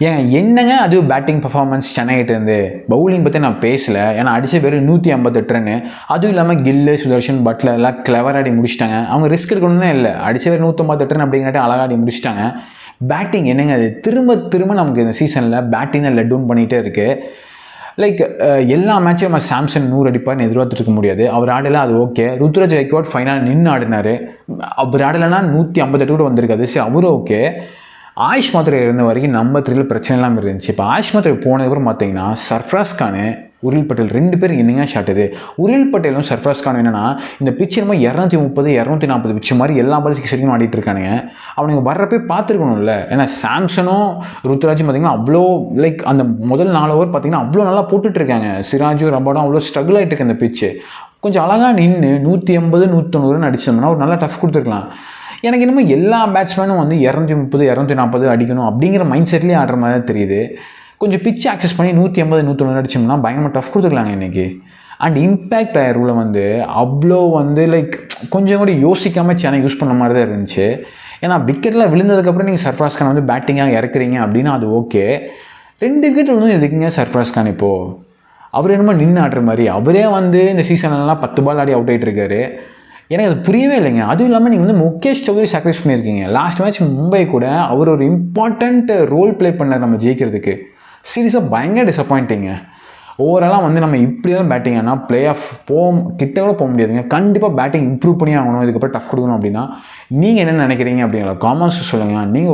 ஏங்க என்னங்க அது பேட்டிங் பர்ஃபார்மன்ஸ் சென்னைகிட்ட இருந்து, பவுலிங் பற்றி நான் பேசலை. ஏன்னா அடித்த பேர் 158 ரன்னு. அதுவும் இல்லாமல் கில்லு, சுதர்ஷன், பட்லர் எல்லாம் கிளவராடி முடிச்சிட்டாங்க. அவங்க ரிஸ்க் எடுக்கணும்னே இல்லை, அடித்த பேர் 158 ரன் அப்படிங்கிறட்டு அழகாடி முடிச்சிட்டாங்க. பேட்டிங் என்னங்க அது, திரும்ப திரும்ப நமக்கு இந்த சீசனில் பேட்டிங் தான் லெட் டவுன் பண்ணிகிட்டே இருக்குது. லைக் எல்லா மேட்சும் நம்ம சாம்சன் 100 அடிப்பார்னு எதிர்பார்த்துருக்க முடியாது. அவர் ஆடலை, அது ஓகே. ருத்ராஜ் கெய்க்வாட் ஃபைனல் நின்று ஆடினார். அவர் ஆடலைன்னா 158 கூட வந்திருக்காது. சரி, அவரும் ஓகே. ஆயுஷ் மாத்திரை இருந்த வரைக்கும் நம்பர் 3 பிரச்சனை இல்லாமல் இருந்துச்சு. இப்போ ஆயுஷ் மாத்திரை போனதுக்கப்புறம் பார்த்தீங்கன்னா சர்ஃப்ராஸ் கான், உரில் பட்டேல் 2 பேரும் என்னங்க ஷாட் இது. உரில் பட்டேலும் சர்ஃப்ராஸ் கான் என்னன்னா இந்த பிச்சு நம்ம 230 240 பிச்சு மாதிரி எல்லா பாலும் 6 அடிக்கும் ஆடிட்டு இருக்கானுங்க. அவனுங்க வர்றப்பே பார்த்துருக்கணும்ல. ஏன்னா சாம்சனும் ருத்ராஜும் பார்த்தீங்கன்னா அவ்வளோ லைக் அந்த முதல் 4 ஓவர் பார்த்தீங்கன்னா அவ்வளோ நல்லா போட்டுட்டு இருக்காங்க. சிராஜும் ரபாடும் அவ்வளோ ஸ்ட்ரகிள் ஆகிட்டு இருக்கு அந்த பிச்சு. கொஞ்சம் அழகாக நின்று 180 190 அடிச்சோம்னா ஒரு நல்லா டஃப் கொடுத்துருக்கலாம். எனக்கு இன்னமும் எல்லா பேட்ஸ்மேனும் வந்து 230 240 அடிக்கணும் அப்படிங்கிற மைண்ட் செட்லேயே ஆடுற மாதிரி தான் தெரியுது. கொஞ்சம் பிச்சு ஆக்சஸ் பண்ணி 180 190 அடிச்சோம்னா பயங்கரமாக டஃப் கொடுத்துக்கலாங்க இன்றைக்கி. அண்ட் இம்பேக்ட் பிளேயர் ரூலை வந்து அவ்வளோ வந்து லைக் கொஞ்சம் கூட யோசிக்காமல் சேனல் யூஸ் பண்ண மாதிரி தான் இருந்துச்சு. ஏன்னா விக்கெட்டில் விழுந்ததுக்கப்புறம் நீங்கள் சர்ஃப்ராஸ் கான் வந்து பேட்டிங்காக இறக்குறீங்க அப்படின்னா அது ஓகே. 2 விக்கெட் வந்து எதுக்குங்க சர்ஃப்ராஸ் கான் இப்போது? அவர் என்னமோ நின்று ஆடுற மாதிரி, அவரே வந்து இந்த சீசன்லாம் 10 பால் ஆடி அவுட் ஆகிட்டு இருக்காரு. எனக்கு அது புரியவே இல்லைங்க. அதுவும் இல்லாமல் நீங்கள் வந்து முகேஷ் சௌத்ரி சாக்ரிஃபைஸ் பண்ணியிருக்கீங்க. லாஸ்ட் மேட்ச் மும்பை கூட அவர் ஒரு இம்பார்ட்டண்ட் ரோல் ப்ளே பண்ணார் நம்ம ஜெயிக்கிறதுக்கு. சீரியஸாக பயங்கர டிசப்பாயிண்டிங்க. ஓவராலாக வந்து நம்ம இப்படி தான் பேட்டிங் ஆனால் பிளே ஆஃப் கிட்ட கூட போக முடியாதுங்க. கண்டிப்பாக பேட்டிங் இம்ப்ரூவ் பண்ணி ஆகணும். இதுக்கப்புறம் டஃப் கொடுக்கணும் அப்படின்னா நீங்கள் என்ன நினைக்கிறீங்க அப்படிங்கிற காமெண்ட்ஸ் சொல்லுங்கள். நீங்கள்